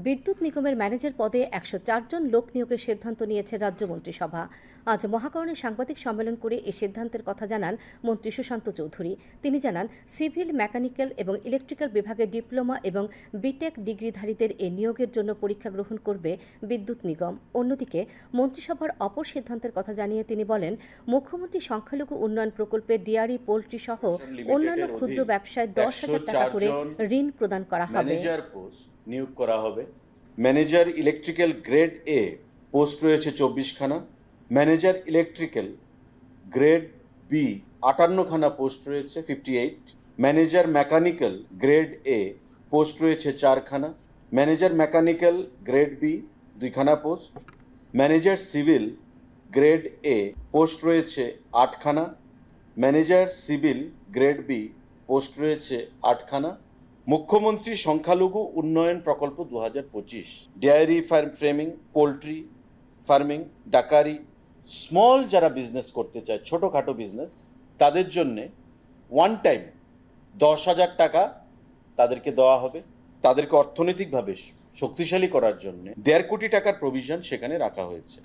বিদ্যুৎ নিগমের ম্যানেজার পদে ১০৪ জন লোক নিয়োগের সিদ্ধান্ত নিয়েছে রাজ্য মন্ত্রিসভা। আজ মহাকরণে সাংবাদিক সম্মেলন করে এই সিদ্ধান্তের কথা জানান মন্ত্রী সুশান্ত চৌধুরী। তিনি জানান, সিভিল, মেকানিক্যাল এবং ইলেকট্রিক্যাল বিভাগে ডিপ্লোমা এবং বিটেক ডিগ্রিধারীদের এই নিয়োগের জন্য পরীক্ষা গ্রহণ করবে বিদ্যুৎ নিগম। অন্যদিকে মন্ত্রিসভার অপর সিদ্ধান্তের কথা জানিয়ে তিনি বলেন, মুখ্যমন্ত্রী সংখ্যালঘু উন্নয়ন প্রকল্পে ডিয়ারি, পোল্ট্রি সহ অন্যান্য ক্ষুদ্র ব্যবসায় 10,000 টাকা করে ঋণ প্রদান করা হবে। নিয়োগ করা হবে। Manager electrical grade A post রয়েছে 24 খানা, ম্যানেজার ইলেকট্রিক্যাল গ্রেড বি 58 খানা পোস্ট রয়েছে 58, manager mechanical grade A post রয়েছে 4 খানা, ম্যানেজার মেকানিক্যাল গ্রেড বি 2 খানা post, manager civil grade A post রয়েছে 8 খানা, manager civil grade B post রয়েছে 8 খানা। মুখ্যমন্ত্রী সংখ্যালঘু উন্নয়ন প্রকল্প 2025, ডেয়ারি ফ্রেমিং, পোলট্রি ফার্মিং, ডাকারি, স্মল যারা বিজনেস করতে চায়, ছোটোখাটো বিজনেস, তাদের জন্যে ওয়ান টাইম 10,000 টাকা তাদেরকে দেওয়া হবে। তাদেরকে অর্থনৈতিকভাবে শক্তিশালী করার জন্য 1.5 কোটি টাকার প্রভিশন সেখানে রাখা হয়েছে।